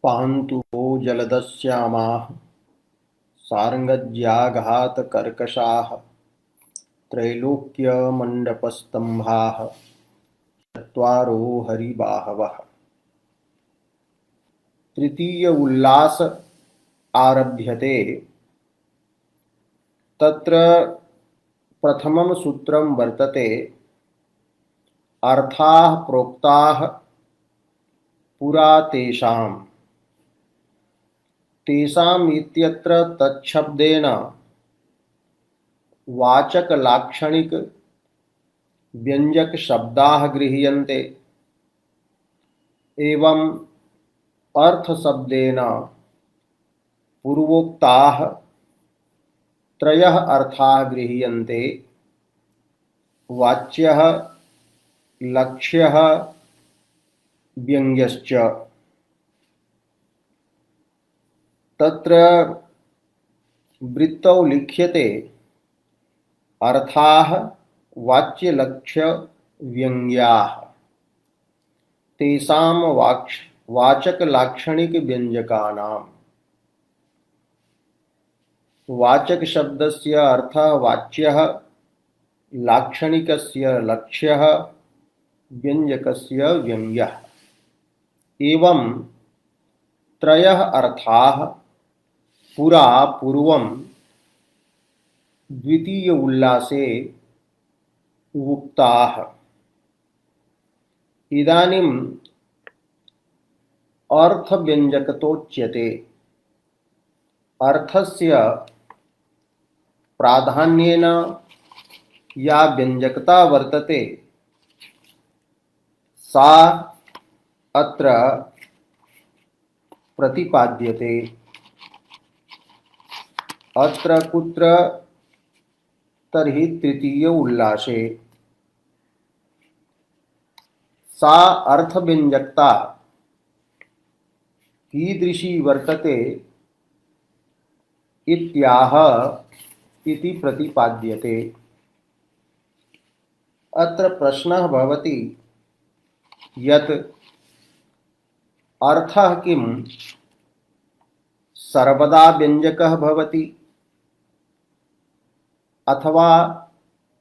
पान्तु वो जलदश्यामाः सार्ङ्गज्याघातकर्कशाः त्रैलोक्यमण्डपस्तम्भाः चत्वारो हरिबाहवः। तृतीय उल्लास आरभ्यते। तत्र प्रथमं सूत्रं वर्तते अर्थाः प्रोक्ताः पुरा तेषाम्। तेषाम् इत्यत्र तच्छब्देन वाचक लाक्षणिक व्यंजक शब्दाः गृह्यन्ते एवं अर्थ शब्देन पूर्वोक्ताः त्रयः अर्थाः गृह्यन्ते वाच्यः लक्ष्यः व्यङ्ग्यश्च। तत्र वृत्तौ लिख्यते अर्थाः वाच्यलक्ष्य व्यङ्ग्याः तेषां वाचक लाक्षणिक व्यंजकानाम्। वाचक शब्दस्य अर्थः वाच्यः, लाक्षणिकस्य लक्ष्यः, व्यंजकस्य व्यङ्ग्यः। एवं त्रयः अर्थाः पुरा पूर्वं द्वितीय उल्लासे उक्ताः। इदानीम् अर्थव्यंजकतोच्यते। अर्थस्य प्राधान्येन या व्यंजकता वर्तते सा अत्र प्रतिपाद्यते। अत्र कुत्र तर्हि तृतीय उल्लासे सा अर्थव्यंजकता कीदृशी वर्तते इत्याह इति प्रतिपाद्यते। अत्र प्रश्नः भवति यत् अर्थः किं सर्वदा व्यंजकः भवति अथवा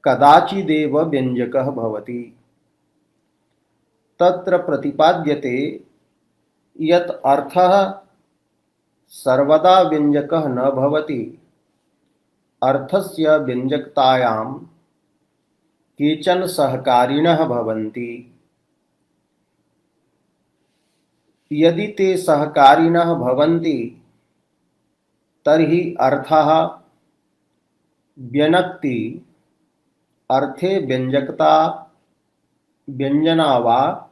कदाचिदेव व्यंजकः भवति। तत्र प्रतिपाद्यते यत् अर्थः सर्वदा व्यंजकः न भवति। अर्थस्य व्यंजकतायां केचन सहकारिणः भवन्ति। यदि ते सहकारिणः भवन्ति तर्हि अर्थः व्यनक्ति अर्थे व्यंजकता व्यंजना वा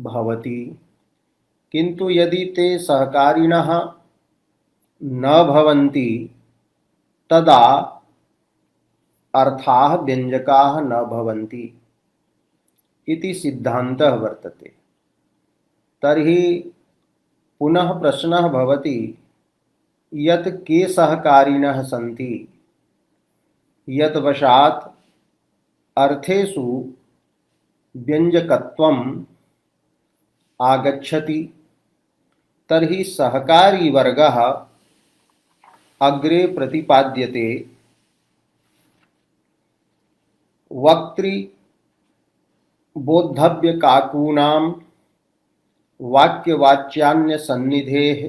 भवति। किन्तु यदि ते सहकारिणः न भवन्ति तदा अर्थाः व्यंजकाः न भवन्ति इति सिद्धान्तः वर्तते। तर्हि पुनः प्रश्नः भवति यत् के सहकारिणः सन्ति यत् वशात् अर्थेषु व्यंजकत्वम् आगच्छति। तर्हि सहकारी वर्गः अग्रे प्रतिपाद्यते। वक्तृ बोद्धव्यकाकूनां वाक्यवाच्यान्य सन्निधेः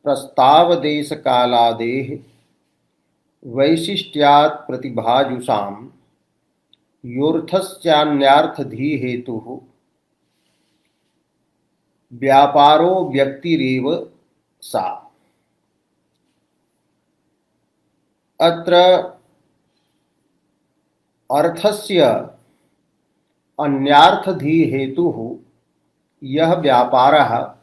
प्रस्तावदेशकालादेः वैशिष्ट्यात् प्रतिभाजुषां योऽर्थस्यान्यार्थधीहेतुः व्यापारो व्यक्तिरेव सा। अत्र अर्थस्य अन्यार्थधीहेतुः यः व्यापारः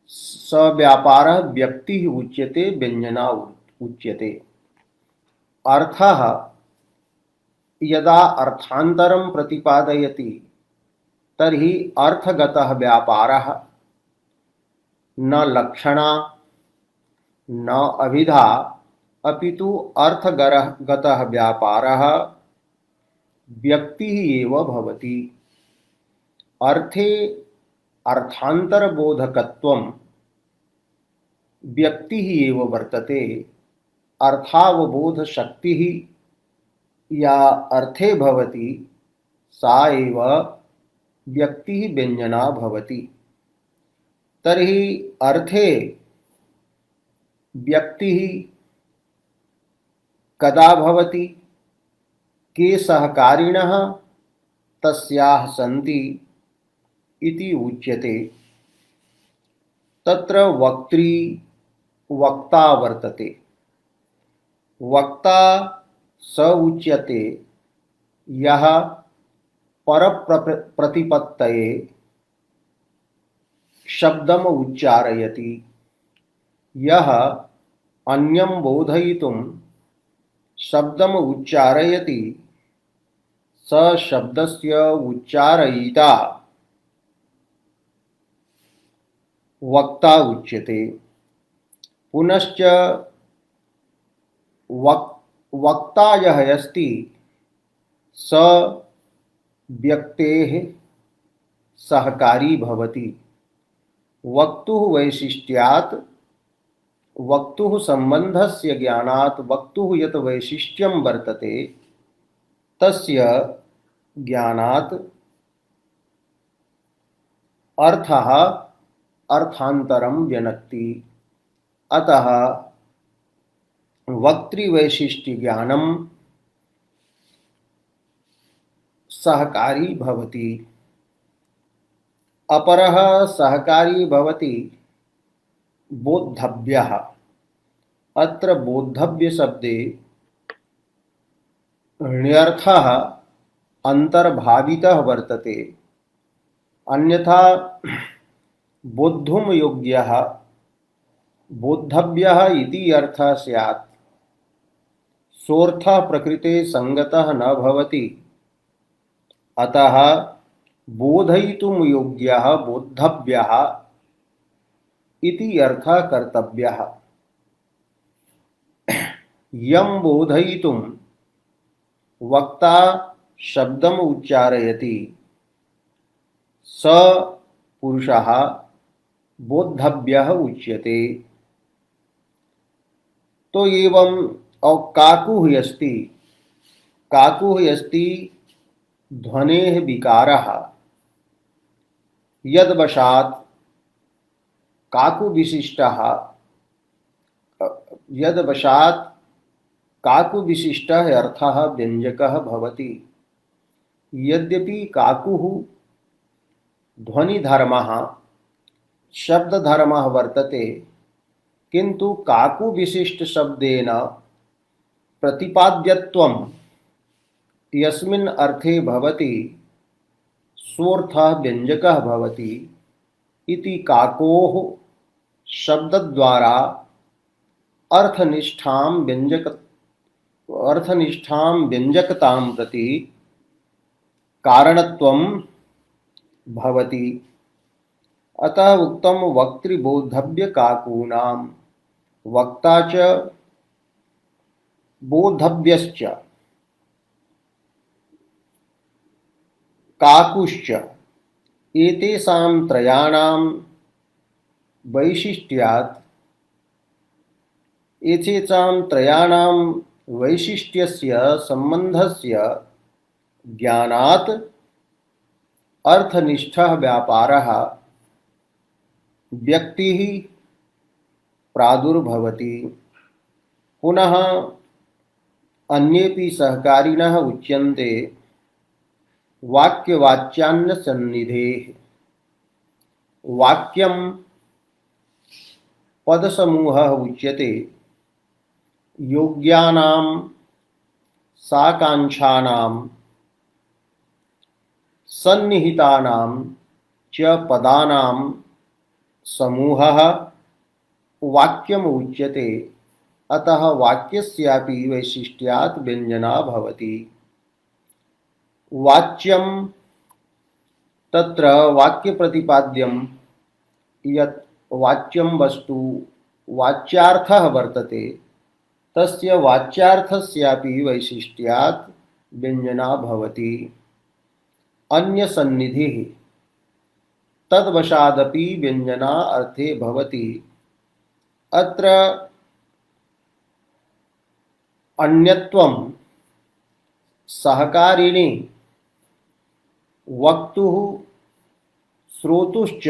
स व्यापारः व्यक्तिः उच्यते, व्यंजना उच्यते। अर्थः यदा अर्थान्तरं प्रतिपादयति तर्हि अर्थगतः व्यापारः न लक्षणा न अभिधा अपितु अर्थगतः व्यापारः व्यक्तिः एव भवति। अर्थे अर्थान्तरबोधकत्वं व्यक्तिः एव वर्तते। अर्थावबोधशक्तिः या अर्थे भवति सा एव व्यक्तिः व्यञ्जना भवति। तर्हि अर्थे व्यक्तिः कदा भवति? के सहकारिणः तस्याः सन्ति इति उच्यते। तत्र वक्त्री वक्ता वर्तते। वक्ता स उच्यते यः परप्रतिपत्तये शब्दम् उच्चारयति। यः अन्यं बोधयितुं शब्दम् उच्चारयति स शब्दस्य उच्चारयिता वक्ता उच्यते। पुनश्च वक्ता यः अस्ति स व्यक्तेः सहकारी भवति। वक्तुः वैशिष्ट्यात् वक्तुः सम्बन्धस्य ज्ञानात् वक्तुः यत् वैशिष्ट्यं वर्तते तस्य ज्ञानात् अर्थः अर्थान्तरं व्यनक्ति। अतः वक्तृवैशिष्ट्यज्ञानं सहकारी भवति। अपरः सहकारी भवति बोद्धव्यः। अत्र बोद्धव्यशब्दे ण्यर्थः अन्तर्भावितः वर्तते। अन्यथा बोद्धुं योग्यः बोद्धव्यः इति अर्थः स्यात्। सोऽर्थः प्रकृते संगतः न भवति। अतः बोधयितुं योग्यः बोद्धव्यः इति अर्थः कर्तव्यः। यं बोधयितुं वक्ता शब्दम् उच्चारयति स पुरुषः बोद्धव्यः उच्यते। तो एवं काकुः अस्ति। काकुः अस्ति ध्वनेः विकारः। यद्वशात् काकुविशिष्टः काकुविशिष्टः अर्थः व्यञ्जकः भवति। यद्यपि काकुः ध्वनिधर्मः शब्दधर्मः वर्तते, किन्तु काकुविशिष्टशब्देन प्रतिपाद्यत्वं यस्मिन् अर्थे भवति सोऽर्थः व्यञ्जकः भवति इति काकोः शब्दद्वारा अर्थनिष्ठां व्यञ्जकतां प्रति कारणत्वं भवति। अतः उक्तं वक्तृबोद्धव्यकाकूनां वक्ता च बोद्धव्यश्च काकुश्च एतेषां त्रयाणां वैशिष्ट्यस्य सम्बन्धस्य ज्ञानात् अर्थनिष्ठः व्यापारः व्यक्तिः प्रादुर्भवति। पुनः अन्येपि सहकारिणः उच्यन्ते वाक्यवाच्यान्यसन्निधेः। वाक्यं पदसमूहः उच्यते। योग्यानां साकांक्षानां सन्निहितानां च पदानां समूहः वाक्यम् उच्यते। अतः वाक्यस्यापि वैशिष्ट्यात् व्यञ्जना भवति। वाच्यं तत्र वाक्यप्रतिपाद्यं यत् वाच्यं वस्तु वाच्यार्थः वर्तते तस्य वाच्यार्थस्यापि वैशिष्ट्यात् व्यञ्जना भवति। अन्यसन्निधिः तद्वशादपि व्यञ्जना अर्थे भवति। अत्र अन्यत्वं सहकारिणी वक्तुः श्रोतुश्च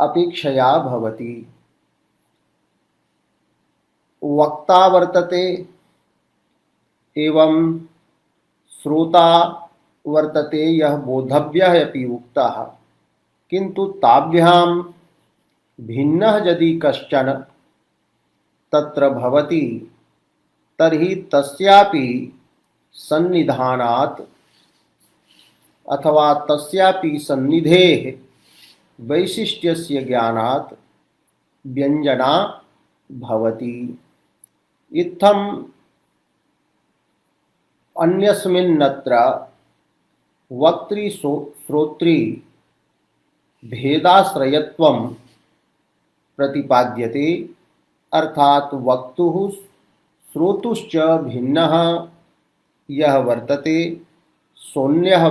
अपेक्षया भवति। वक्ता वर्तते एवं श्रोता वर्तते, यः बोद्धव्यः अपि उक्तः, किन्तु ताभ्यां भिन्नः यदि कश्चन तत्र भवति तर्हि तस्यापि सन्निधानात् अथवा तस्यापि सन्निधेः वैशिष्ट्यस्य ज्ञानात् व्यञ्जना भवति। इत्थम् अन्यस्मिन्नत्र वक्तृ श्रोतृ भेदाश्रयत्वं प्रतिपाद्यते, अर्थात वक्तुः श्रोतुश्च भिन्नः यः वर्तते सोऽन्यः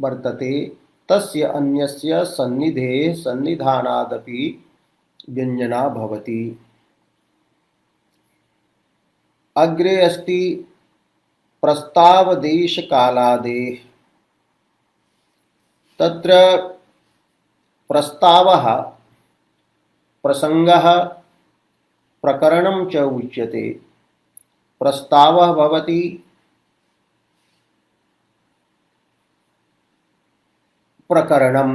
वर्तते, तस्य अन्यस्य सन्निधेः सन्निधानादपि व्यञ्जना भवति। अग्रे अस्ति प्रस्तावदेशकालादेः। तत्र प्रस्तावः प्रसंगः प्रकरणं च उच्यते। प्रस्तावः भवति प्रकरणं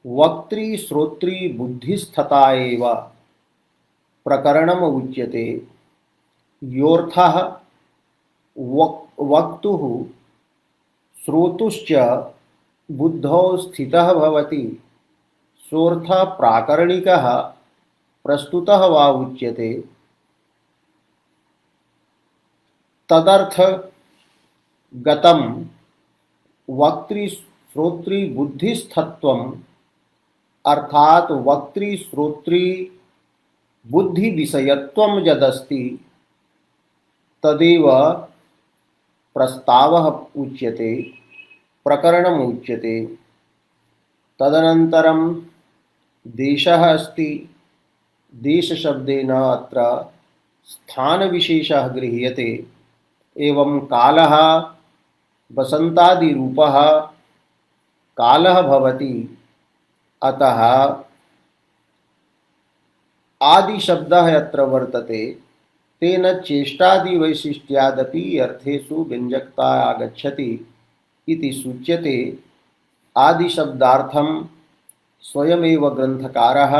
वक्तृ श्रोतृ बुद्धिस्तथा एव प्रकरणम् उच्यते। योऽर्थः वक्तुः श्रोतुश्च बुद्धौ स्थितः भवति, सोऽर्थः प्राकरणिकः प्रस्तुतः वा उच्यते। तदर्थ गतं वक्तृ श्रोतृ बुद्धिस्थत्वम्, अर्थात वक्तृ श्रोतृ बुद्धि विषयत्वं यदस्ति तदेव प्रस्तावः उच्यते, प्रकरणम् उच्यते। तदनन्तरं देशः अस्ति। देशशब्देन अत्र स्थानविशेषः गृह्यते। एवं कालः वसन्तादिरूपः कालः भवति। अतः आदिशब्दः यत्र वर्तते तेन चेष्टादिवैशिष्ट्यादपि अर्थेषु व्यञ्जकता आगच्छति इति सूच्यते। आदिशब्दार्थं स्वयमेव ग्रन्थकारः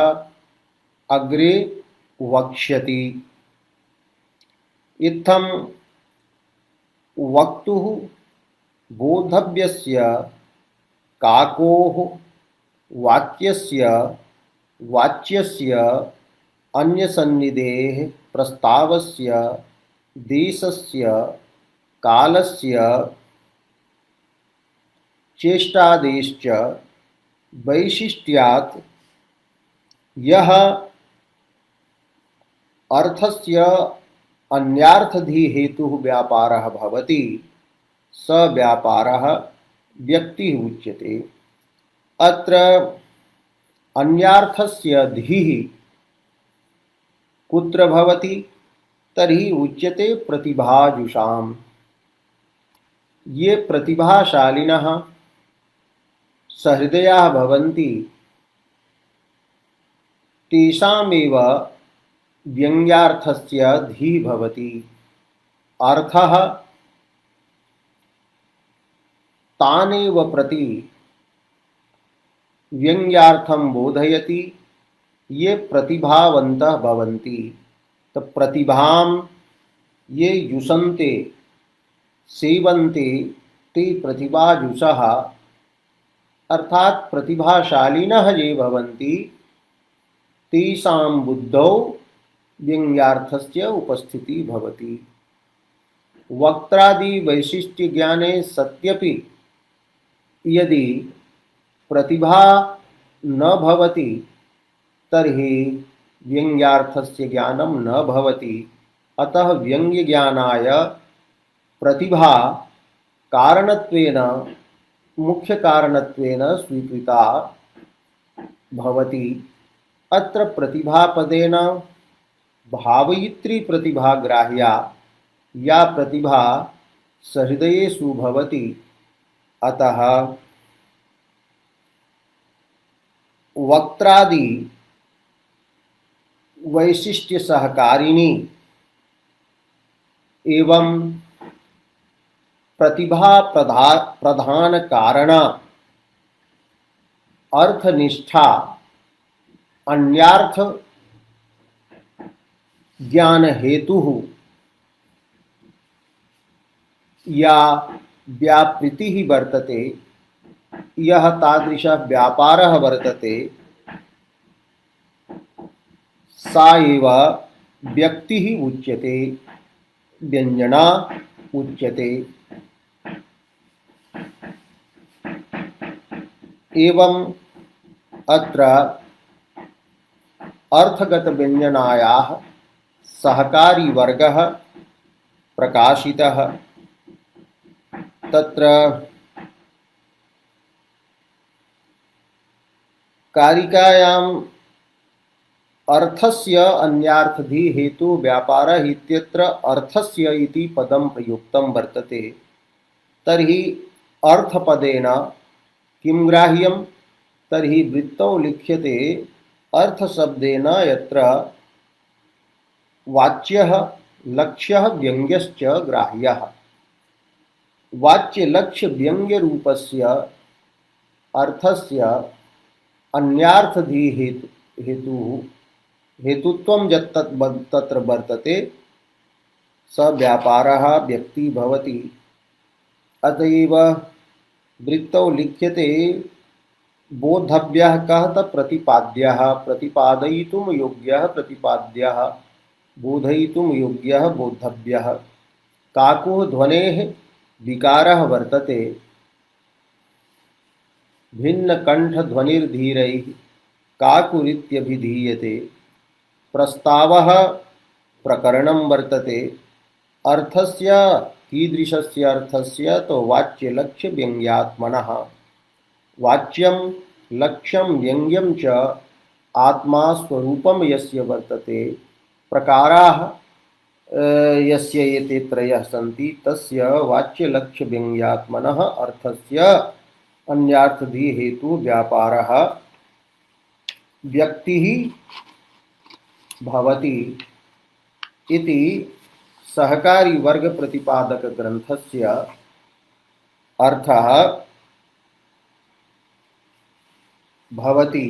अग्रे वक्ष्यति। इत्थं वक्तुः बोद्धव्यस्य काकोः वाक्यस्य वाच्यस्य अन्यसन्निधेः प्रस्तावस्य देशस्य कालस्य चेष्टादेश्च वैशिष्ट्यात् यः अर्थस्य अन्यार्थधिहेतुः व्यापारः भवति स व्यापारः व्यक्तिः उच्यते। अत्र अन्यार्थस्य धिः कुत्र भवति तर्हि उच्यते प्रतिभाजुषाम्। ये प्रतिभाशालिनः सहृदयाः भवन्ति तेषामेव व्यङ्ग्यार्थस्य धिः भवति। अर्थः तानेव प्रति व्यङ्ग्यार्थं बोधयति ये प्रतिभावन्तः भवन्ति। तो प्रतिभां ये युषन्ते सेवन्ते ते प्रतिभाजुषः, अर्थात प्रतिभाशालिनः ये भवन्ति तेषां बुद्धौ व्यङ्ग्यार्थस्य उपस्थितिः भवति। वक्त्रादि वैशिष्ट्य ज्ञाने सत्यपि यदि प्रतिभा न भवति तर्हि व्यङ्ग्यार्थस्य ज्ञानं न भवति। अतः व्यङ्ग्यज्ञानाय प्रतिभा कारणत्वेन मुख्य कारणत्वेन स्वीकृता भवति। अत्र प्रतिभापदेन भावयित्री प्रतिभाग्राह्या या प्रतिभा सहृदयेषु भवति। अतः वक्त्रादि वैशिष्ट्य सहकारिणी एवं प्रतिभा प्रधान कारण अर्थनिष्ठा अन्यार्थ ज्ञान हेतु या व्यापृति वर्तते, यह तादृशः व्यापारः वर्तते, सा एव व्यक्तिः उच्यते, व्यंजना उच्यते। एवं अत्र अर्थगत व्यंजनायाः सहकारी वर्गः प्रकाशितः। तत्र कारिकायाम् अर्थस्य अन्यार्थधी हेतु व्यापारः इत्यत्र अर्थस्य इति पदं प्रयुक्तं वर्तते। तर्हि अर्थपदेन किं ग्राह्यं? तर्हि वृत्तौ लिख्यते अर्थशब्देन यत्र वाच्यः लक्ष्यः व्यङ्ग्यश्च ग्राह्यः। वाच्य लक्ष्य व्यङ्ग्य रूपस्य अर्थस्य अन्यार्थधी हेतुत्वं तत्र वर्तते, स व्यापारः व्यक्ति भवति। अतएव वृत्तौ लिख्यते बोद्धव्यः कः तत् प्रतिपाद्यः, प्रतिपादयितुं योग्यः प्रतिपाद्यः, बोधयितुं योग्यः बोद्धव्यः। काकुः ध्वनेः विकारः वर्तते, भिन्नकण्ठध्वनिर्धीरैः काकुरित्यभिधीयते। प्रस्तावः प्रकरणं वर्तते। अर्थस्य कीदृशस्य अर्थस्य? तो वाच्यलक्ष्य व्यङ्ग्यात्मनः। वाच्यं लक्ष्यं व्यङ्ग्यं च आत्मा स्वरूपं यस्य वर्तते, प्रकाराः यस्य एते त्रयः सन्ति, तस्य वाच्यलक्ष्यव्यङ्ग्यात्मनः अर्थस्य अन्यार्थधी हेतु व्यापारः व्यक्तिः भवति इति सहकारी वर्ग प्रतिपादक ग्रंथस्य अर्थः भवति।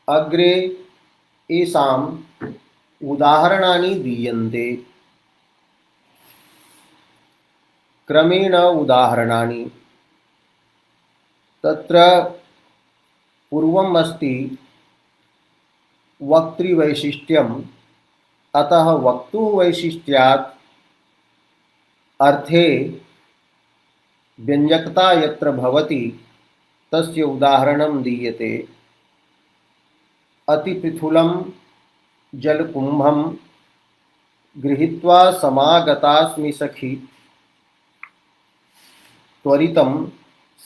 अग्रे एषाम् उदाहरणानि दीयन्ते। क्रमेण उदाहरणानि। तत्र पूर्वम् अस्ति वक्तृवैशिष्ट्यम्। अतः वक्तुः वैशिष्ट्यात् अर्थे व्यञ्जकता यत्र भवति तस्य उदाहरणं दीयते। अतिपृथुलं जलकुम्भं गृहीत्वा समागतास्मि सखी, त्वरितं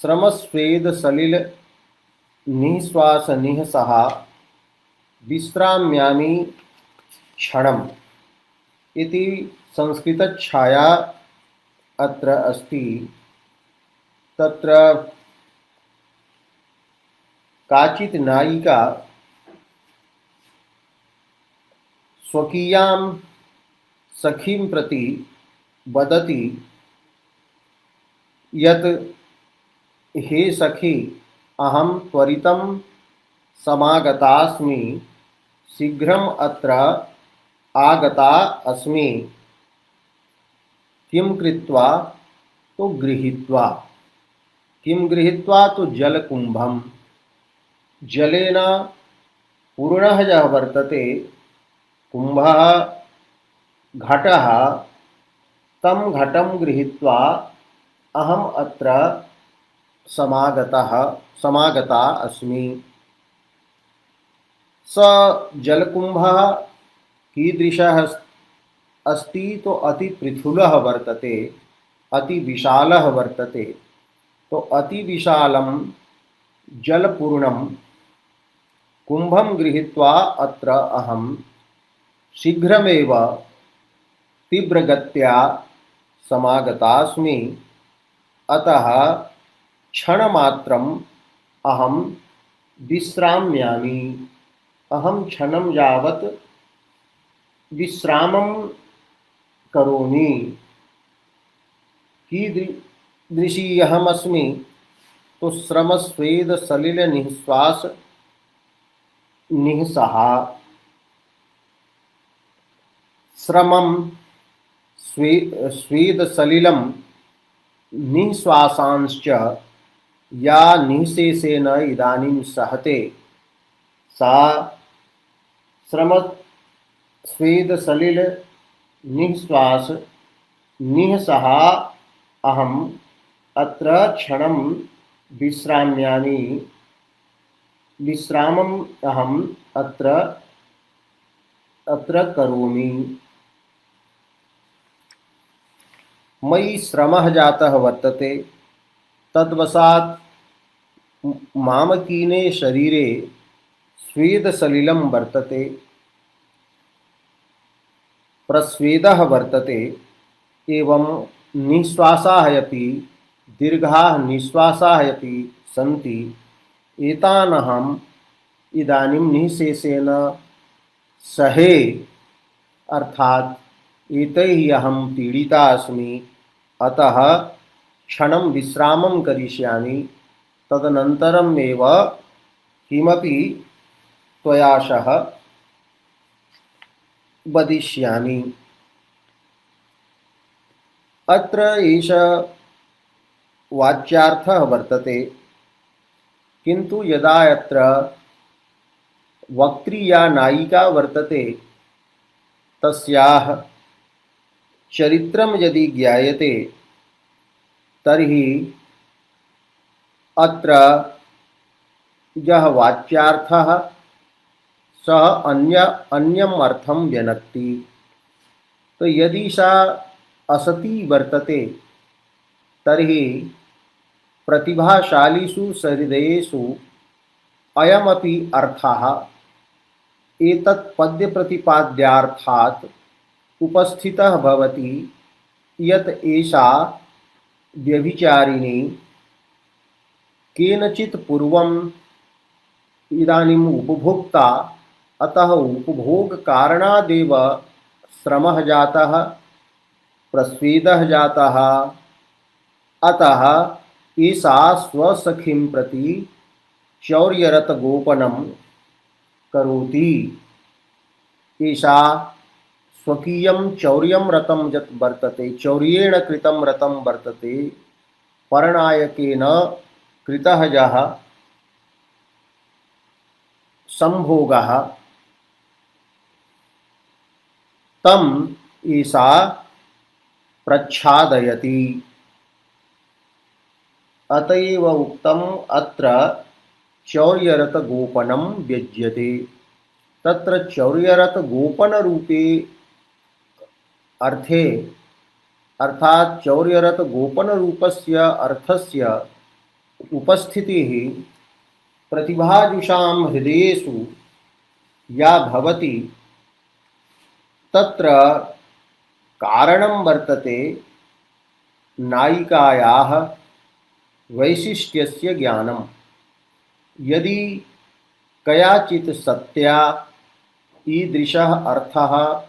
श्रमस्वेदसलिल निःश्वास निःसः विश्राम्यामि क्षणम् इति संस्कृतछाया अत्र अस्ति। तत्र काचित् नायिका स्वकीयां सखीं प्रति वदति यत् हे सखी, अहं त्वरितं समागतास्मि, शीघ्रम् अत्र आगता अस्मि। किं कृत्वा? तो गृहीत्वा। किं गृहीत्वा? तो जलकुम्भं। जलेन पूर्णः यः वर्तते कुम्भः घटः, तं घटं गृहीत्वा अहम् अत्र समागता अस्मि। स जलकुम्भः कीदृशः अस्ति? तो अति पृथुलः वर्तते। अति विशालः वर्तते। तो अति विशालं जलपूर्णं कुंभं गृहीत्वा अत्र अहं शीघ्रमेव तीव्रगत्या समागतास्मि। अतः क्षणमात्रम् अहं विश्राम्यामि। अहं क्षणं यावत् विश्रामं करोमि। कीदृशी अहमस्मि? तो श्रमस्वेदसलिलनिःश्वास निःसः। श्रमं स्वेदसलिलं निःश्वासांश्च या निःशेषेण इदानीं सहते, सा श्रमस्वेदसलिल निःश्वास निःसः अहम् अत्र क्षणं विश्राम्यामि। विश्रामम् अहम् अत्र करोमि। मयि श्रमः जातः वर्तते। तद्वशात् मामकीने शरीरे स्वेदसलिलं वर्तते, प्रस्वेदः वर्तते। एवं निःश्वासाः अपि दीर्घाः निःश्वासाः अपि सन्ति। एतान् अहम् इदानीं निःशेषेण सहे, अर्थात् एतैः अहं पीडिता अस्मि। अतः क्षणं विश्रामं करिष्यामि। तदनन्तरम् एव किमपि त्वया सह वदिष्यामि। अत्र एष वाच्यार्थः वर्तते। किन्तु यदा अत्र वक्त्री या नायिका वर्तते, तस्याः चरित्रं यदि ज्ञायते तर्हि अत्र यः वाच्यार्थः सः अन्यम् अर्थं व्यनक्ति। तो यदि सा असती वर्तते तर्हि प्रतिभाशालीषु सहृदयेषु अयमपि अर्थः एतत् पद्यप्रतिपाद्यार्थात् उपस्थितः भवति यत् एषा व्यभिचारिणी केनचित् पूर्वम् इदानीम् उपभोक्ता, अतः उपभोगकारणादेव श्रमः जातः, प्रस्वेदः जातः। अतः एषा स्वसखीं प्रति चौर्यरतगोपनं करोति। एषा स्वकीयं चौर्यं रतं यत् वर्तते, चौर्येण कृतं रतं वर्तते, परनायकेन कृतः यः संभोगः, तम् एषा प्रच्छादयति। अतएव उक्तम् अत्र चौर्यरतगोपनं व्यज्यते। तत्र चौर्यरतगोपनरूपे अर्थे, अर्थात् चौर्यरतगोपनरूपस्य अर्थस्य उपस्थितिः प्रतिभाजुषां हृदयेषु या भवति, तत्र कारणं वर्तते नायिकायाः वैशिष्ट्यस्य ज्ञानम्। यदि कयाचित् सत्या ईदृशः अर्थः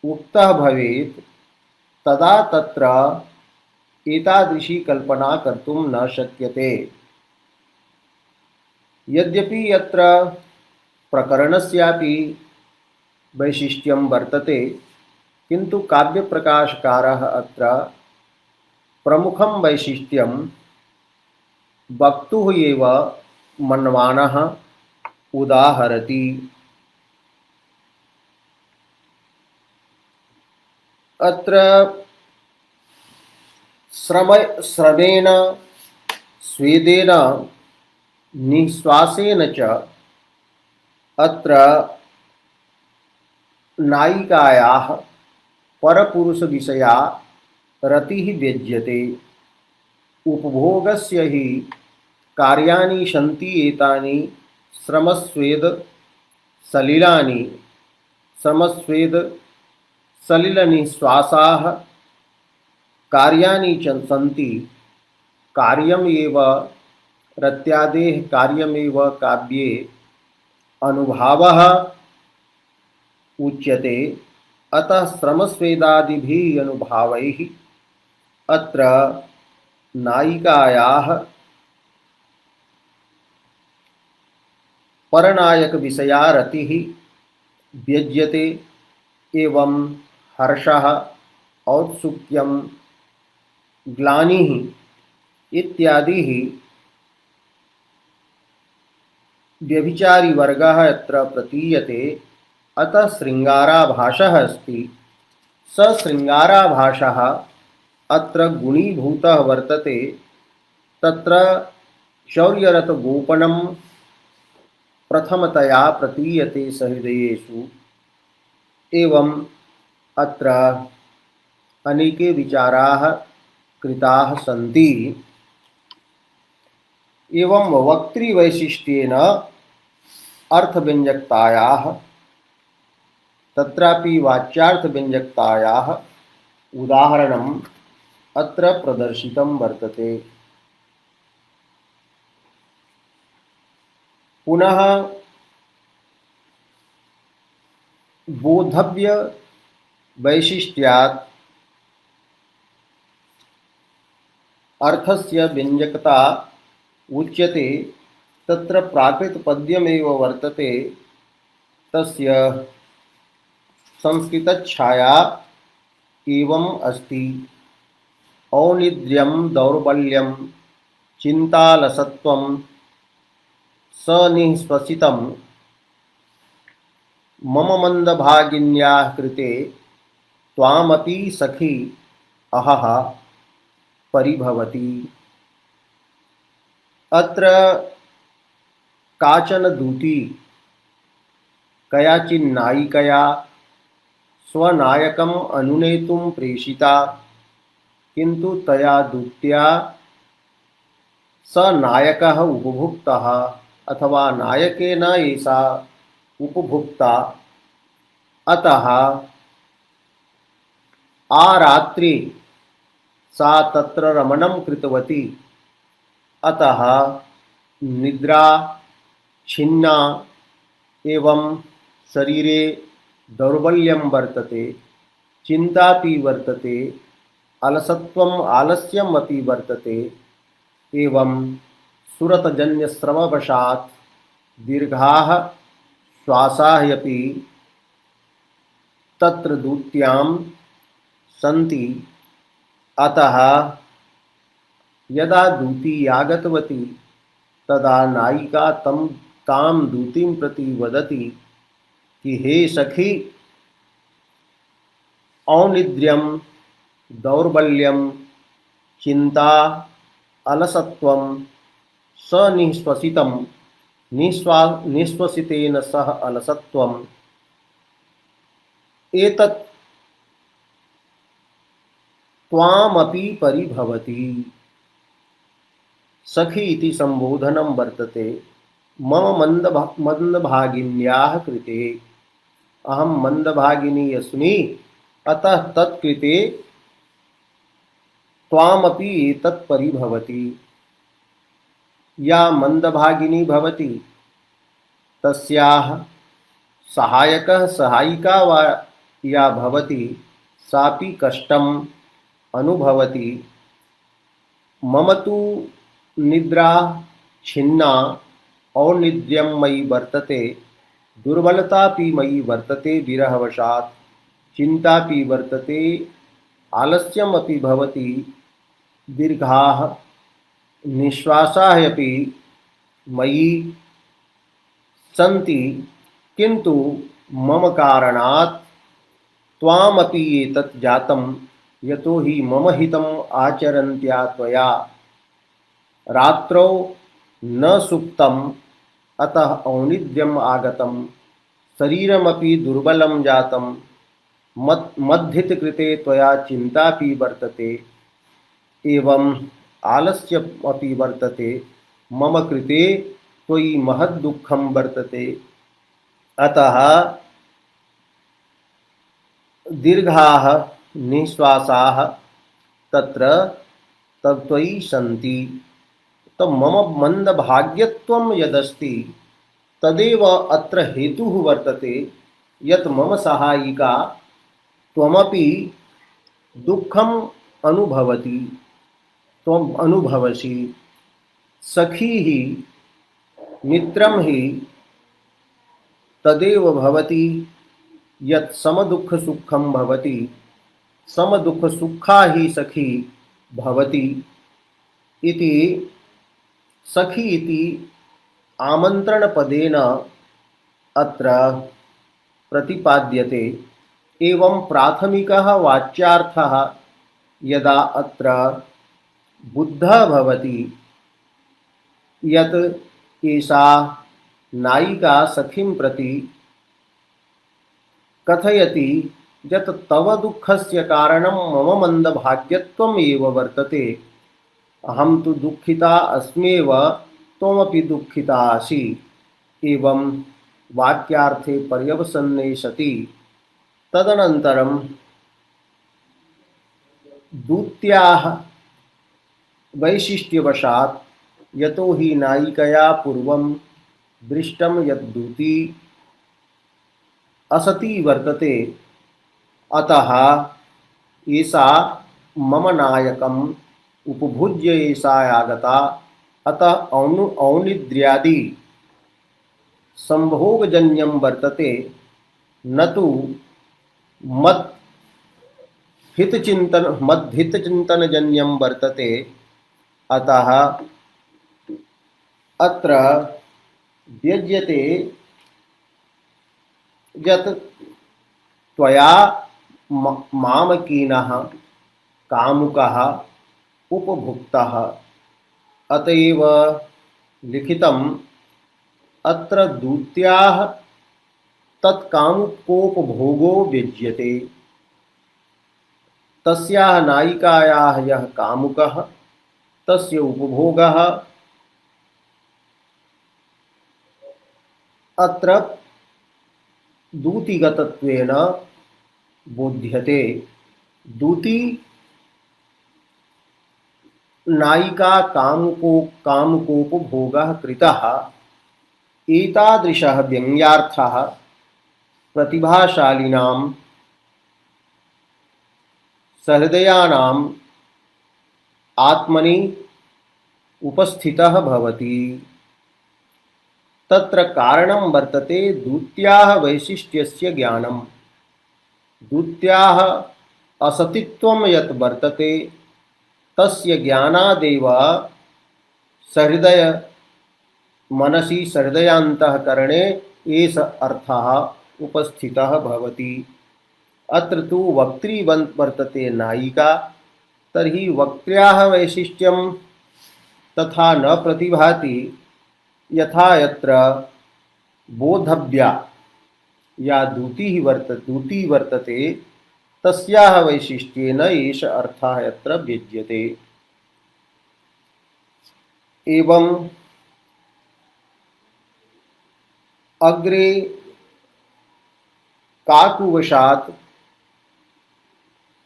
उक्तः भवेत्, तदा तत्र एतादृशी कल्पना कर्तुं न शक्यते। यद्यपि अत्र प्रकरणस्यापि वैशिष्ट्यं वर्तते, किन्तु काव्यप्रकाशकारः अत्र प्रमुखं वैशिष्ट्यं वक्तुः एव मन्वानः उदाहरति। अत्र श्रमेण स्वेदेन निःश्वासेन च अत्र नायिकायाः परपुरुषविषया रतिः व्यज्यते। उपभोगस्य हि कार्याणि सन्ति एतानि श्रमस्वेद सलिलानि श्रमस्वेद सलिलनिःश्वासाः कार्याणि च सन्ति। कार्यमेव रत्यादेः कार्यमेव काव्ये अनुभावः उच्यते। अतः श्रमस्वेदादिभिः अनुभावैः अत्र नायिकायाः परनायकविषया रतिः व्यज्यते। एवं हर्षः औत्सुक्यं ग्लानिः इत्यादिः व्यभिचारिवर्गः अत्र प्रतीयते। अतः शृङ्गाराभासः अस्ति। स शृङ्गाराभासः अत्र गुणीभूतः वर्तते। तत्र शौर्यरतगोपनं प्रथमतया प्रतीयते सहृदयेषु। एवं अत्र अनेके विचाराः कृताः सन्ति। एवं वक्तृवैशिष्ट्येन अर्थव्यञ्जकतायाः तत्रापि वाच्यार्थव्यञ्जकतायाः उदाहरणम् अत्र प्रदर्शितं वर्तते। पुनः बोधव्य वैशिष्ट्यात् अर्थस्य व्यञ्जकता उच्यते। तत्र प्राकृतपद्यमेव वर्तते। तस्य संस्कृतच्छाया एवम् अस्ति। औनिद्र्यं दौर्बल्यं चिन्तालसत्वं सनिःश्वसितं मम मन्दभागिन्याः कृते त्वामपि सखी अहः परिभवति। अत्र काचन दूती कयाचिन्नायिकया स्वनायकम् अनुनेतुं प्रेषिता, किन्तु तया दूत्या स नायकः उपभुक्तः अथवा नायकेन एषा उपभुक्ता। अतः आरात्रि सा तत्र रमणं कृतवती। अतः निद्रा छिन्ना एवं शरीरे दौर्बल्यं वर्तते, चिन्तापि वर्तते, अलसत्वम् आलस्यमपि वर्तते। एवं सुरतजन्यश्रमवशात् दीर्घाः श्वासाः अपि तत्र दूत्यां सन्ति। अतः यदा दूती आगतवती तदा नायिका तां दूतीं प्रति वदति कि हे सखी, औनिद्र्यं दौर्बल्यं चिन्ता अलसत्वं सनिःश्वसितं निःश्वसितेन सह अलसत्वम् एतत् त्वामपि परिभवति। सखी इति संबोधनं वर्तते मम मन्दभागिन्याः कृते। अहं मन्दभागिनी अस्मि, अतः तत्कृते त्वामपि एतत् परिभवति। या मन्दभागिनी भवति तस्याः सहायकः सहायिका वा या भवति सापि कष्टम् अनुभवति। मम तु निद्रा छिन्ना औनिद्र्यं मयि वर्तते, दुर्बलतापि मयि वर्तते विरहवशात्, चिन्तापि वर्तते, आलस्यमपि भवति, दीर्घाः निःश्वासाः अपि मयि सन्ति, किन्तु मम कारणात् त्वामपि एतत् जातं, यतो हि मम हितम् आचरन्त्या त्वया रात्रौ न सुप्तम्, अतः औनिद्र्यम् आगतं, शरीरमपि दुर्बलं जातं, मद्धित कृते त्वया चिन्तापि वर्तते एवं आलस्यमपि वर्तते मम कृते त्वयि महद्दुःखं वर्तते अतः दीर्घाः निःश्वासाः तत्र तत्त्वयि सन्ति। तो मम मन्दभाग्यत्वं यदस्ति तदेव अत्र हेतुः वर्तते यत् मम सहायिका त्वमपि दुःखम् अनुभवति त्वम् अनुभवसि। सखी ही मित्रं ही तदेव भवति यत् समदुःखसुखं भवति। समदुःखसुखा ही सखी भवति इति सखी इति आमन्त्रणपदेन अत्र प्रतिपाद्यते। एवं प्राथमिकः वाच्यार्थः यदा अत्र बुद्धः भवति यत् एषा नायिका सखीं प्रति कथयति यत् तव दुःखस्य कारणं मम मन्दभाग्यत्वम् एव वर्तते। अहं तु दुःखिता अस्म्येव त्वमपि दुःखिता असि। एवं वाक्यार्थे पर्यवसन्ने सति तदनन्तरं दूत्याः वैशिष्ट्यवशात् यतो हि नायिकया पूर्वं दृष्टं यद् दूती असती वर्तते अतः एषा मम नायकम् उपभुज्य एषा आगता। अतः औनिद्र्यादि संभोगजन्यं वर्तते न तु मद्हितचिन्तनजन्यं वर्तते। अतः अत्र व्यज्यते यत् त्वया मामकीनः कामुकः उपभुक्तः अतएव लिखितम् अत्र दूत्याः तत्कामुकोपभोगो व्यज्यते। तस्याः नायिकायाः यः कामुकः तस्य उपभोगः अत्र दूतिगतत्वेन बोध्यते। दूती नायिका कामुकोपभोगः कृतः। एतादृशः व्यङ्ग्यार्थः प्रतिभाशालिनां सहृदयानाम् आत्मनि उपस्थितः भवति। तत्र कारणं वर्तते दूत्याः वैशिष्ट्यस्य ज्ञानम्। दूत्याः असतित्वं यत् वर्तते तस्य ज्ञानादेव सहृदय मनसि सहृदयान्तःकरणे एष अर्थः उपस्थितः भवति। अत्र तु वक्त्री वर्तते नायिका तर्हि वक्त्र्याः वैशिष्ट्यं तथा न प्रतिभाति यथा यत्र बोधव्या या दूती वर्तते तस्याः वैशिष्ट्येन एष अर्थः यत्र व्यज्यते। एवं अग्रे काकुवशात्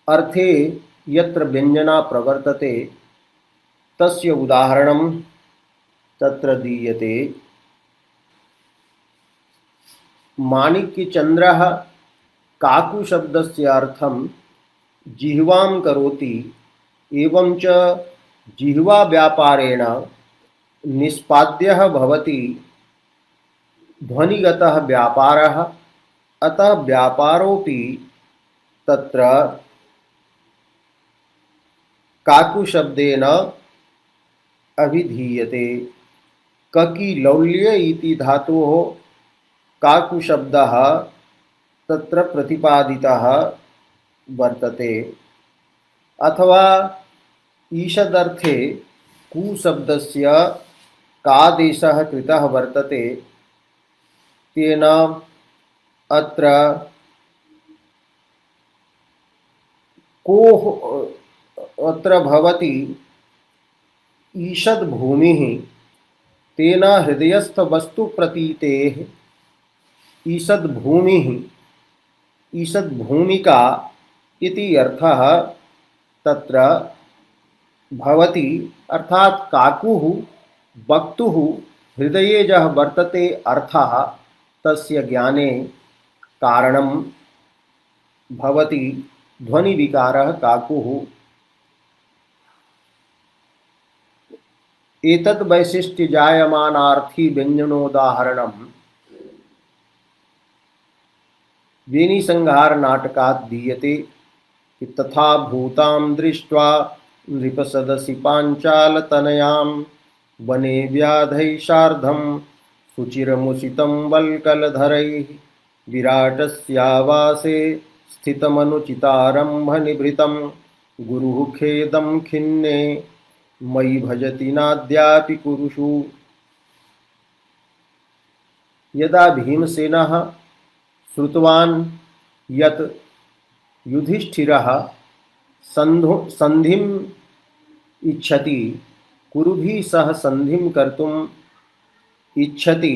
अर्थे यत्र व्यञ्जना प्रवर्तते तस्य उदाहरणं तत्र दीयते। माणिक्यचन्द्रः काकु शब्दस्य अर्थं जिह्वां करोति। एवं च जिह्वा व्यापारेण निष्पाद्यः भवति ध्वनिगतः व्यापारः। अतः व्यापारोऽपि तत्र काकु शब्देन अभिधीयते। ककी लौल्य इति धातोः काकु शब्दः तत्र प्रतिपादितः वर्तते। अथवा ईषदर्थे कु शब्दस्य कादेशः कृतः वर्तते तेन अत्र को अत्र भवति ईषद् भूमिः तेन हृदयस्थ वस्तु प्रतीतेः ईषद् भूमिः ईषद् भूमिका इति अर्थः तत्र भवति। अर्थात काकुः वक्तुः हृदये यः वर्तते अर्थः तस्य ज्ञाने कारणं भवति ध्वनिविकारः काकुः। एतद् वैशिष्ट्य जायमानार्थी व्यञ्जनोदाहरणं वेणीसंहार नाटकात् दीयते कि तथा भूतां दृष्ट्वा नृपसदसि पाञ्चालतनयां वने व्याधैः सार्धं सुचिरमुचितं वल्कलधरैः विराटस्यावासे स्थितमनुचितारम्भनिभृतं गुरुः खेदं खिन्ने मयि भजति नाद्यापि कुरुषु। यदा भीमसेनः श्रुतवान् यत् युधिष्ठिरः संधिम् इच्छति कुरुभिः सह संधिं कर्तुम् इच्छति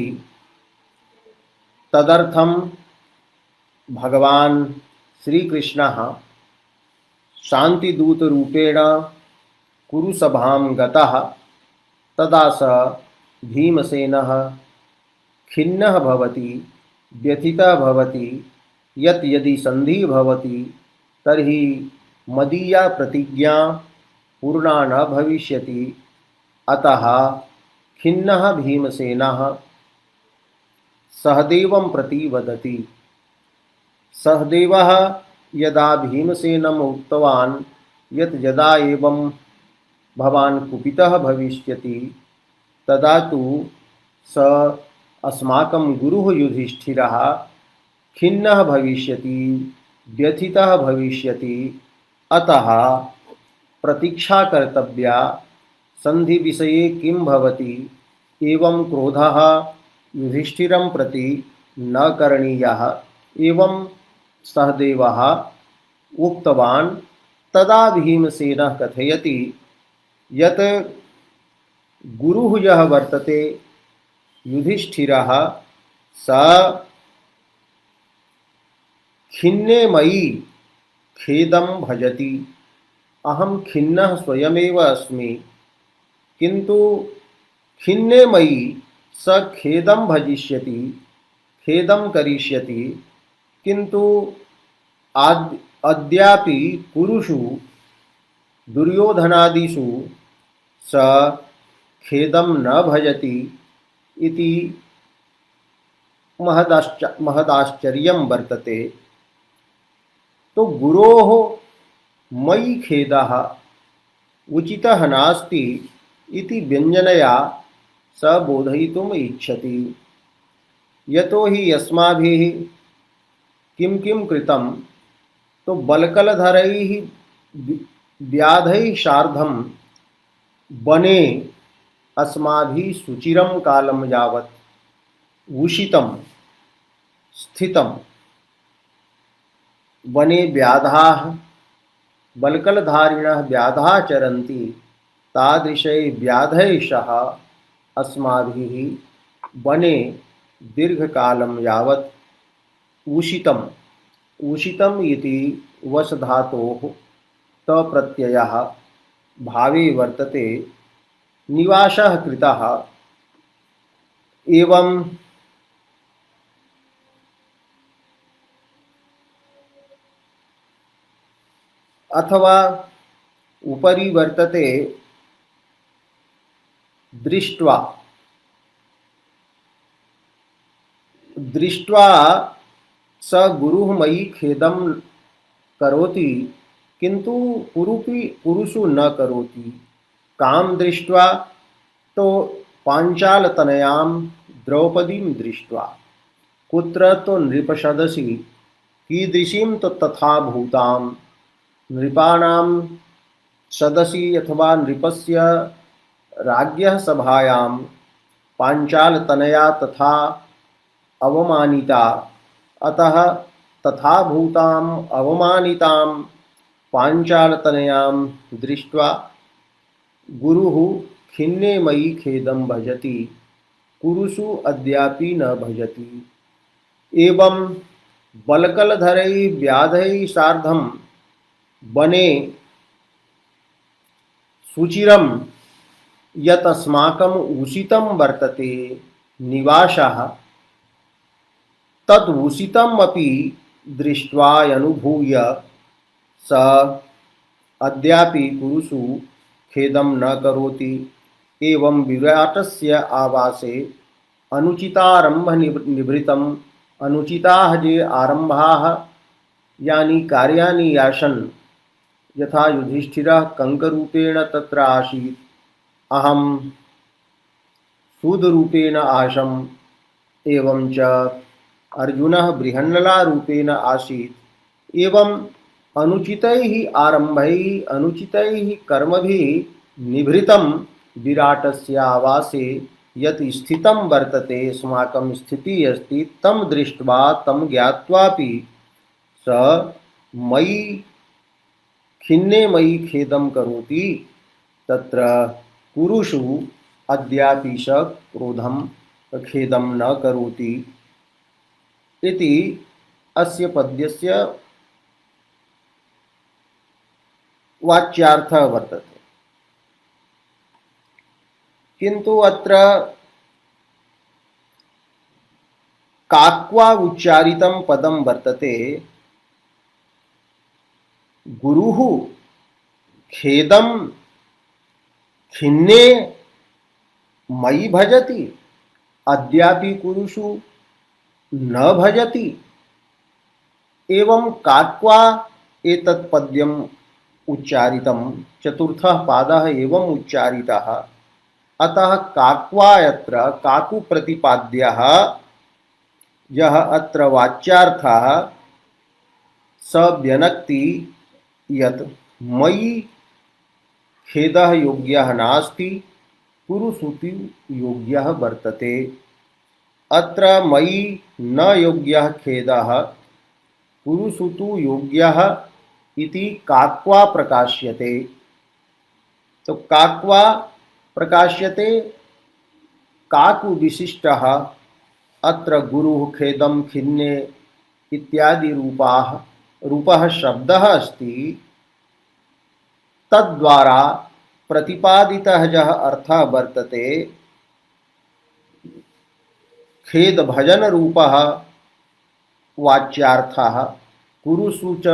तदर्थं भगवान् श्रीकृष्णः शान्तिदूतरूपेण कुरुसभां गतः। तदा स भीमसेनः खिन्नः भवति व्यथितः भवति यत् यदि संधि भवति तर्हि मदीया प्रतिज्ञा पूर्णा न भविष्यति। अतः खिन्नः भीमसेनः सहदेवं प्रति वदति। सहदेवः यदा भीमसेनम् उक्तवान् यत् यदा एवं भवान् कुपितः भविष्यति तदा तु स अस्माकं गुरुः युधिष्ठिरः खिन्नः भविष्यति व्यथितः भविष्यति। अतः प्रतीक्षा कर्तव्या संधि विषये किं भवति एवं क्रोधः युधिष्ठिरं प्रति न करणीयः एवं सहदेवः उक्तवान्। तदा भीमसेनः कथयति यत् गुरुः यः वर्तते युधिष्ठिरः स खिन्ने मयि खेदं भजति। अहं खिन्नः स्वयमेव अस्मि किन्तु खिन्ने मयि स खेदं भजिष्यति खेदं करिष्यति किन्तु अद्यापि कुरुषु दुर्योधनादिषु स खेदं न भजति इति महदाश्चर्यं वर्तते। तो गुरोः मयि खेदः उचितः नास्ति इति व्यञ्जनया स बोधयितुम् इच्छति। यतो हि अस्माभिः किं किं कृतं तो बल्कलधरैः व्याधैः सार्धं वने अस्माभिः सुचिरं कालं यावत् उषितं स्थितं। वने व्याधाः बल्कलधारिणः व्याधाः चरन्ति तादृशैः व्याधैः सह अस्माभिः वने दीर्घकालं यावत् उषितम् उषितम् इति वसधातोः तप्रत्ययः भावे वर्तते निवासः कृतः। एवं अथवा उपरि वर्तते दृष्ट्वा दृष्ट्वा स गुरुः मयि खेदं करोति किंतु पुरुषु न करोति। काम दृष्ट्वा तो पांचालतनयां द्रौपदीं दृष्ट्वा कुत्र तो नृपसदसि कीदृशीं तो तथा भूतां नृपाणां सदसि अथवा नृपस्य राज्ञः सभायां पांचालतनया तथा अवमानिता। अतः तथा भूताम् अवमानितां पाञ्चालतनयां दृष्ट्वा गुरुः खिन्ने मयि खेदं भजति कुरुषु अद्यापि न भजति। एवं बलकलधरैः व्याधैः सार्धं वने सुचिरं यत् अस्माकम् उषितं वर्तते निवासः तत् उषितमपि दृष्ट्वा अनुभूय स अद्यापि कुरुषु खेदं न करोति। एवं विराटस्य आवासे अनुचितारंभ निभृतम् अनुचिताः ये आरंभाः यानि कार्याणि आसन् यथा युधिष्ठिरः कंकरूपेण तत्र आसीत् अहं सूदरूपेण आसम् एवं च अर्जुनः बृहन्नलारूपेण आसीत्। एवं अनुचितैः आरम्भैः अनुचितैः कर्मभिः निभृतं विराटस्य आवासे यत् स्थितं वर्तते अस्माकं स्थितिः अस्ति तं दृष्ट्वा तं ज्ञात्वापि स मयि खिन्ने मयि खेदं करोति तत्र कुरुषु अद्यापि स क्रोधं खेदं न करोति इति अस्य पद्यस्य वाच्यार्थः वर्तते। किन्तु अत्र काक्वा उच्चारितं पदं वर्तते गुरुः खेदं खिन्ने मयि भजति अद्यापि कुरुषु न भजति। एवं काक्वा एतत् पद्यम् उच्चारितं चतुर्थः पादः एवं उच्चारितः अतः काक्वा अत्र काकु प्रतिपाद्यः यः अत्र वाच्यार्थः स व्यनक्ति यत् मयि खेदः योग्यः नास्ति कुरुषुति योग्यः वर्तते। अत्र मयि न योग्यः खेदः कुरुषुतु योग्यः इति काक्वा प्रकाश्यते। तो काक्वा प्रकाश्यते काकु विशिष्टः अत्र गुरुः खेदं खिन्ने इत्यादि रूपः शब्दः अस्ति तद्वारा प्रतिपादितः यः अर्थः वर्तते खेद भजन रूपः वाच्यार्थः कुरुषु च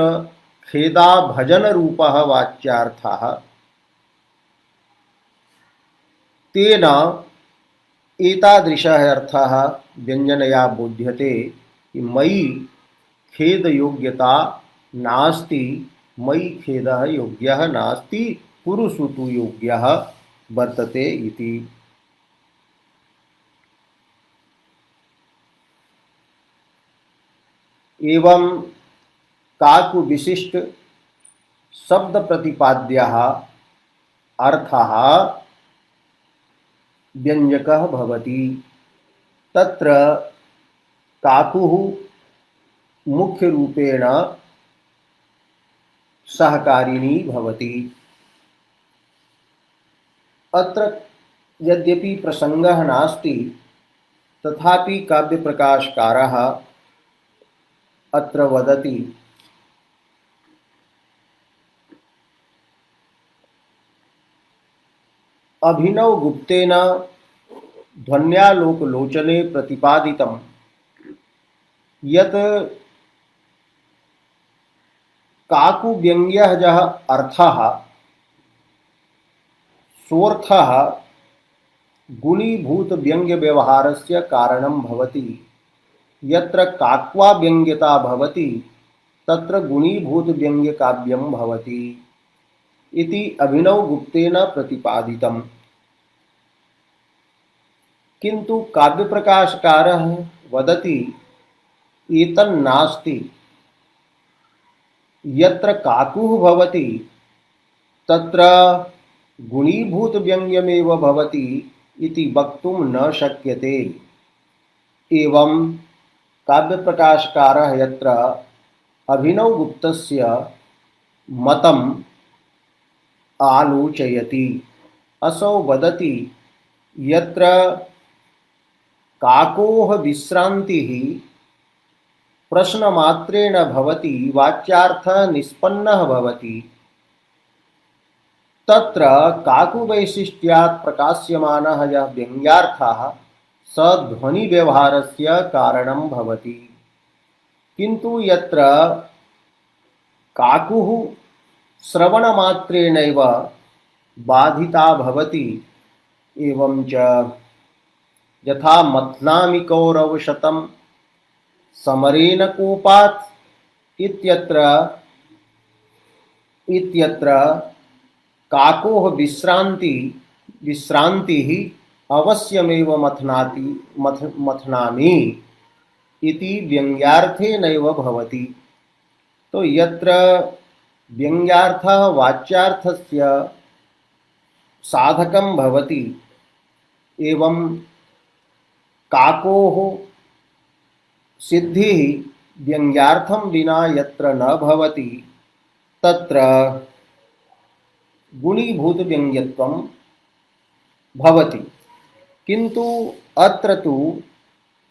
खेदा भजन रूपः वाच्यार्थः तेन एतादृशः अर्थः व्यञ्जनया बोध्यते कि मयि खेद योग्यता नास्ति मयि खेदः योग्यः नास्ति कुरुषु तु योग्यः वर्तते इति। एवं काकु विशिष्ट शब्द प्रतिपाद्यः अर्थः व्यंजकः भवति। तत्र काकुः मुख्य रूपेण सहकारिणी भवति। अत्र यद्यपि प्रसंगः नास्ति तथापि काव्यप्रकाशकारः अत्र वदति अभिनवगुप्तेन ध्वन्यालोकलोचने प्रतिपादितं यत् काकुव्यङ्ग्यः यः अर्थः सोऽर्थः गुणीभूतव्यङ्ग्यव्यवहारस्य कारणं भवति। यत्र काक्वा व्यङ्ग्यता भवति तत्र गुणीभूतव्यङ्ग्यकाव्यं भवति इति अभिनवगुप्तेन प्रतिपादितम्। किन्तु काव्यप्रकाशकारः वदति एतन्नास्ति। यत्र काकुः भवति तत्र गुणीभूतव्यङ्ग्यमेव भवति इति वक्तुं न शक्यते। एवं काव्यप्रकाशकारः यत्र अभिनवगुप्तस्य मतम् आलोचयति। असौ वदति यत्र काकोः विश्रान्तिः प्रश्नमात्रेण भवति वाच्यार्थः निष्पन्नः भवति, तत्र काकुवैशिष्ट्यात् प्रकाश्यमानः यः व्यङ्ग्यार्थः स ध्वनिव्यवहारस्य कारणं भवति। किन्तु यत्र काकुः श्रवणमात्रेणैव बाधिता भवति, एवं च यथा मथ्नामि कौरवशतं समरेण कोपात् इत्यत्र काकोः विश्रान्तिः अवश्यमेव मथनामि इति व्यङ्ग्यार्थेनैव भवति। तो यत्र व्यङ्ग्यार्थः वाच्यार्थस्य साधकं भवति, एवं काकोः सिद्धिः व्यङ्ग्यार्थं विना यत्र न भवति, तत्र गुणीभूत व्यङ्ग्यत्वं भवति। किन्तु अत्र तु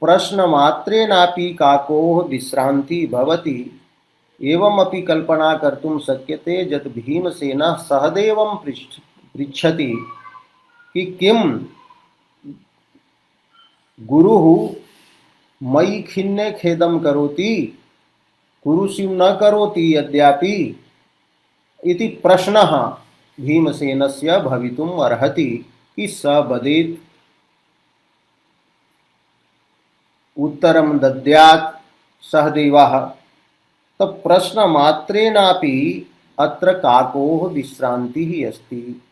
प्रश्नमात्रेणापि काकोः विश्रान्तिः भवति। एवमपि कल्पना कर्तुं शक्यते यत् भीमसेनः सहदेवं पृच्छति कि किं गुरुः मयि खिन्ने खेदं करोति, कुरुषिं न करोति यद्यापि इति प्रश्नः भीमसेनस्य भवितुम् अर्हति कि स वदेत्, उत्तरं दद्यात् सहदेवः। तब प्रश्नमात्रेणापि अत्र काकोः विश्रान्तिः अस्ति।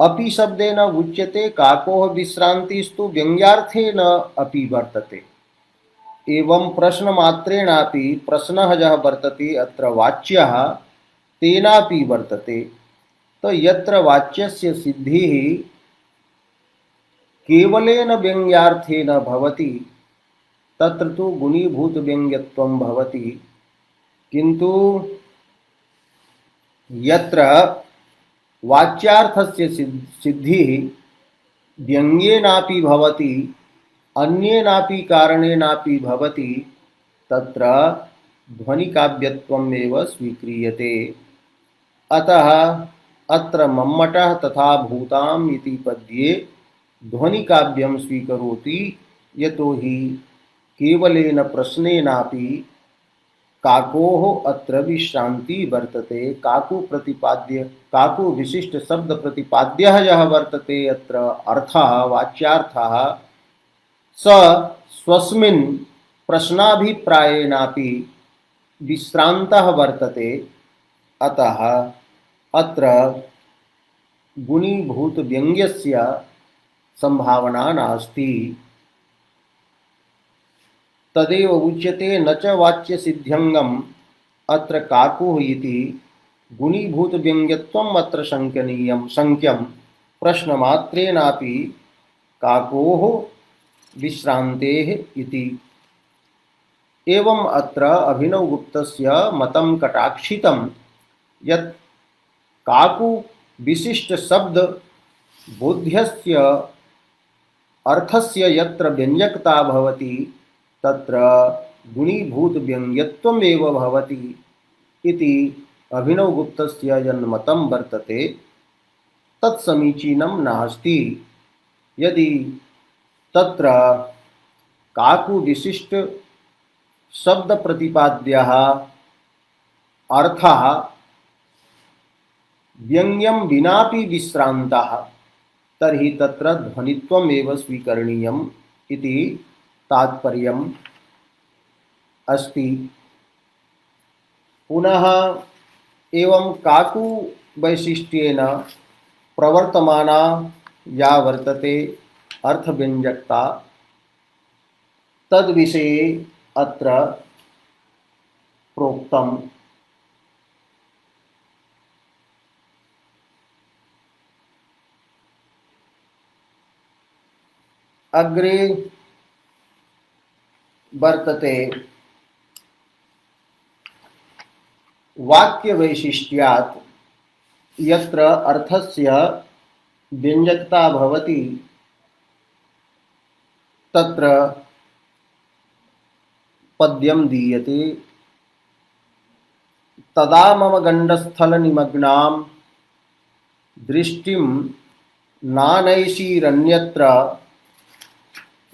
अपि शब्देन उच्यते काकोः विश्रान्तिस्तु व्यङ्ग्यार्थेन अपि वर्तते। एवं प्रश्नमात्रेणापि प्रश्नः यः वर्तते अत्र वाच्यः तेनापि वर्तते। तो यत्र वाच्यस्य सिद्धिः केवलेन व्यङ्ग्यार्थेन भवति, तत्र तु गुणीभूत व्यङ्ग्यत्वं भवति। किन्तु यत्र वाच्यार्थस्य सिद्धिः व्यङ्ग्येनापि भवति, अन्येनापि कारणेनापि भवति, तत्र ध्वनिकाव्यत्वम् एव स्वीक्रियते। अतः अत्र मम्मटः तथा भूताम् इति पद्ये ध्वनिकाव्यं स्वीकरोति, यतो हि केवलेन प्रश्नेनापि काकोः अत्र विश्रान्ति वर्तते। काकु विशिष्ट शब्द प्रतिपाद्यः यः वर्तते अत्र अर्थः वाच्यार्थः स स्वस्मिन् प्रश्नाभिप्रायेणापि विश्रान्तः वर्तते। अतः अत्र गुणीभूत व्यङ्ग्यस्य संभावना नास्ति। तदेव उच्यते न च वाच्य सिद्ध्यङ्गम् अत्र काकुः इति गुणीभूत व्यङ्ग्यत्वम् अत्र शङ्क्यं प्रश्नमात्रेणापि काकोः विश्रान्तेः इति। एवम् अत्र अभिनवगुप्तस्य मतं कटाक्षितं यत् काकु विशिष्ट शब्द बोध्यस्य अर्थस्य यत्र व्यञ्जकता भवति, तत्र गुणीभूत व्यङ्ग्यत्वमेव भवति इति अभिनवगुप्तस्य यन्मतं वर्तते तत्समीचीनं नास्ति। यदि तत्र काकु विशिष्ट शब्द प्रतिपाद्यः अर्थः व्यङ्ग्यं विनापि विश्रान्तः, तर्हि तत्र ध्वनित्वमेव स्वीकरणीयम् इति तात्पर्यम् अस्ति। पुनः एवं काकु वैशिष्ट्येन प्रवर्तमाना या वर्तते अर्थव्यञ्जकता, तद्विषये अत्र प्रोक्तम्। अग्रे वर्तते वाक्य वैशिष्ट्यात् यत्र अर्थस्य व्यञ्जकता भवति तत्र पद्यं दीयते। तदा मम गण्डस्थलनिमग्नां दृष्टिं नानैषीरन्यत्र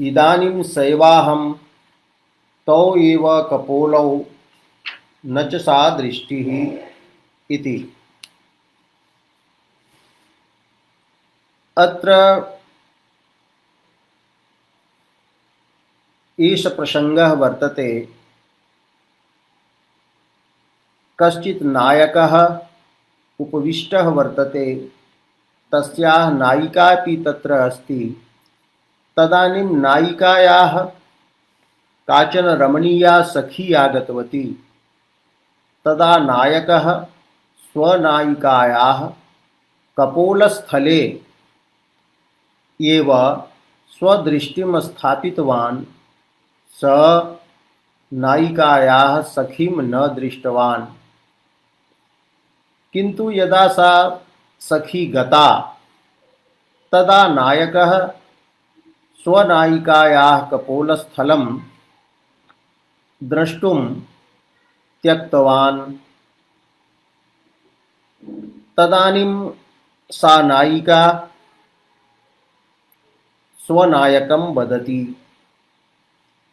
इदानीं सैवाहं तौ एव कपोलौ न च सा दृष्टिः इति। अत्र एष प्रसङ्गः वर्तते। कश्चित् नायकः उपविष्टः वर्तते, तस्याः नायिका अपि तत्र अस्ति। तदानीं नायिकायाः काचन रमणीया सखी आगतवती। तदा नायकः स्वनायिकायाः कपोलस्थले एव स्वदृष्टिं स्थापितवान्। स नायिकायाः सखीं न दृष्टवान्। किन्तु यदा सा सखी गता तदा नायकः स्वनायिकायाः कपोलस्थलं द्रष्टुं त्यक्तवान्। तदानीं सा नायिका स्वनायकं वदति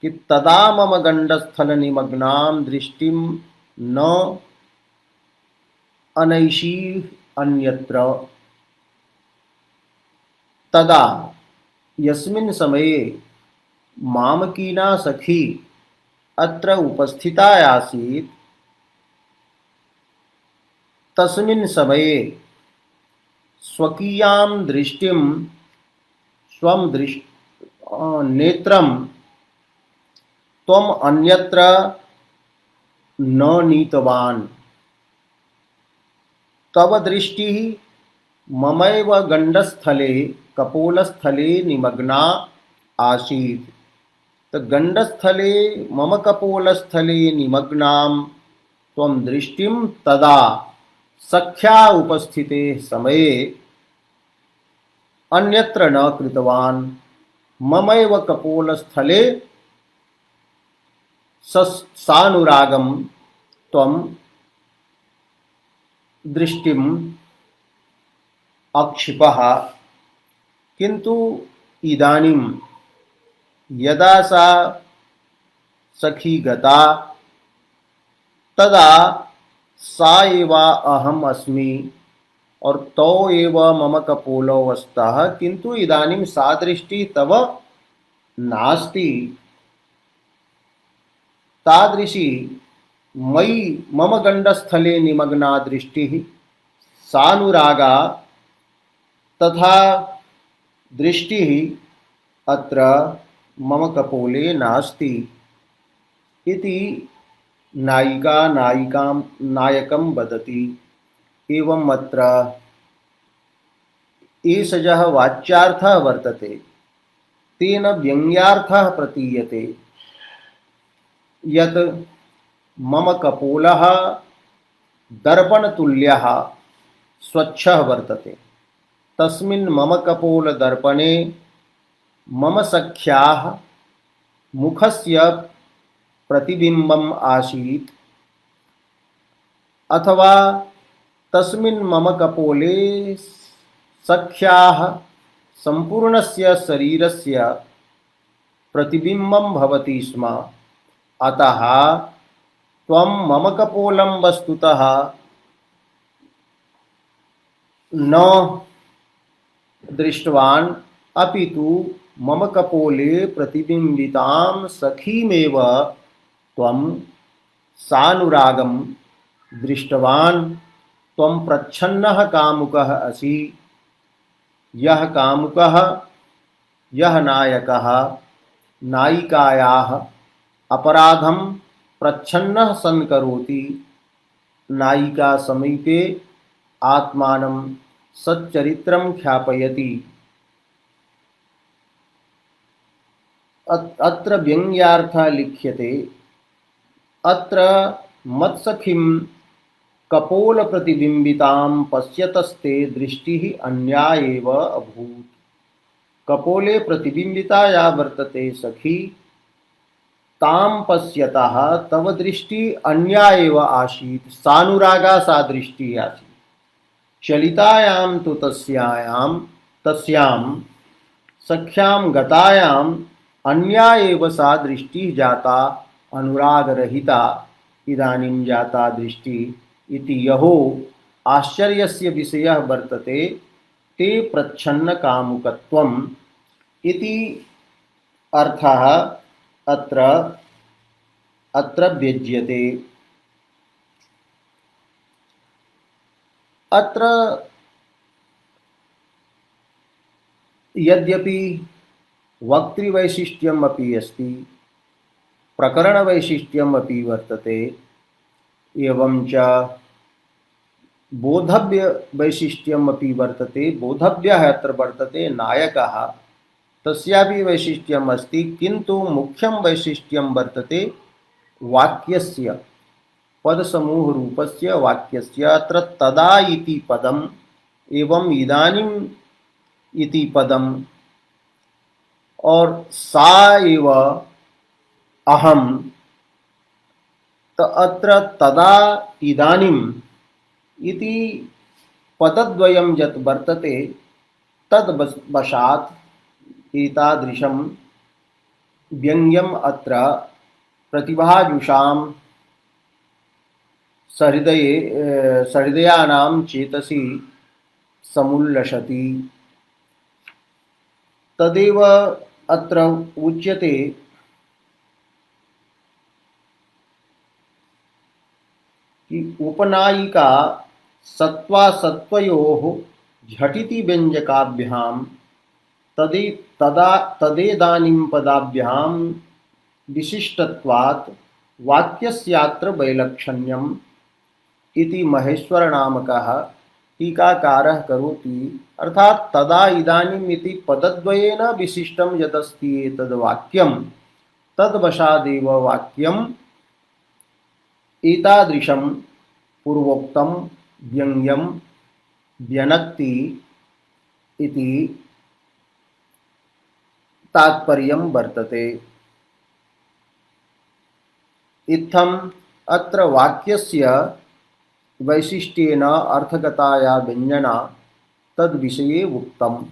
कि तदा मम गण्डस्थलनिमग्नां दृष्टिं न अनैषीः अन्यत्र। तदा यस्मिन् समये मामकीना सखी अत्र उपस्थिता आसीत् तस्मिन् समये स्वकीयां दृष्टिं स्वं नेत्रं त्वम् अन्यत्र न नीतवान्। तव दृष्टिः ममैव गण्डस्थले कपोलस्थले निमग्ना आसीत्। तो गण्डस्थले मम कपोलस्थले निमग्नां त्वं दृष्टिं तदा सख्या उपस्थिते समये अन्यत्र न कृतवान्। ममैव कपोलस्थले सानुरागं त्वं दृष्टिम् अक्षिपः। किन्तु इदानीं यदा सा सखी गता तदा सा एव अहम् अस्मि और तौ एव मम कपोलौ स्तः। किन्तु इदानीं सा दृष्टिः तव नास्ति। तादृशी मयि मम गण्डस्थले निमग्ना दृष्टिः सानुरागा तथा दृष्टिः अत्र मम कपोले नास्ति इति नायिका नायकं वदति। एवं अत्र एषः वाच्यार्थः वर्तते, तेन व्यङ्ग्यार्थः प्रतीयते यत् मम कपोलः दर्पणतुल्यः स्वच्छः वर्तते। तस्मिन् मम कपोलदर्पणे मम सख्याः मुखस्य प्रतिबिम्बम् आसीत्, अथवा तस्मिन् मम कपोले सख्याः सम्पूर्णस्य शरीरस्य प्रतिबिम्बं भवति स्म। अतः त्वं मम कपोलं वस्तुतः न दृष्टवान्, अपितु मम कपोले प्रतिबिम्बितां सखीमेव त्वं सानुरागं दृष्टवान्। त्वं प्रच्छन्नः कामुकः असि। यः कामुकः, यः नायकः नायिकायाः अपराधं प्रच्छन्नः सन् करोति, नायिका समीपे आत्मानं सच्चरित्रं ख्यापयति। अत्र व्यङ्ग्यार्थः लिख्यते। अत्र मत्सखीं कपोल प्रतिबिंबितां पश्यतस्ते दृष्टि अन्या एव अभूत। कपोले प्रतिबिंबिता या वर्तते सखी तां पश्यतः तव दृष्टि अन्या एव आसीत्, सानुरागा सा दृष्टि आसीत्। चलितायां तु तस्यां सख्यां गतायां अन्या एव सा दृष्टि जाता अनुरागरहिता। इदानीं जाता दृष्टि इति यहो आश्चर्यस्य विषयः वर्तते ते प्रच्छन्न कामुकत्वम् इति अर्थः अत्र अत्र व्यज्यते। अत्र यद्यपि वक्तृवैशिष्ट्यम् अपि अस्ति, प्रकरणवैशिष्ट्यम् अपि वर्तते, एवं च बोधव्यवैशिष्ट्यम् अपि वर्तते। बोधव्यः अत्र वर्तते नायकः, तस्यापि वैशिष्ट्यम् अस्ति, किन्तु मुख्यं वैशिष्ट्यं वर्तते वाक्यस्य, पदसमूह रूपस्य वाक्यस्य। अत्र तदा इति पदम् एवं इदानीम् इति पदम् और सा एव अहम, अत्र तदा इदानीम् इति पदद्वयं यत् वर्तते तद्वशात् एतादृशं व्यङ्ग्यम् अत्र प्रतिभाजुषां सहृदयानां चेतसि समुल्लसति। तदेव अत्र उच्यते कि उपनायिका सत्त्वासत्त्वयोः झटिति व्यञ्जकाभ्यां तदेदानीं पदाभ्यां विशिष्टत्वात् वाक्यस्यात्र वैलक्षण्यम् इति महेश्वरनामकः टीकाकारः करोति। अर्थात तदा इदानीम् इति पदद्वयेन विशिष्टं यदस्ति एतद् वाक्यं तद्वशादेव वाक्यम् एतादृशं पूर्वोक्तं व्यङ्ग्यं व्यनक्ति इति तात्पर्यं वर्तते। इत्थम् अत्र वाक्यस्य वैशिष्ट्येन अर्थगताया व्यञ्जना तद्विषये उक्तम्।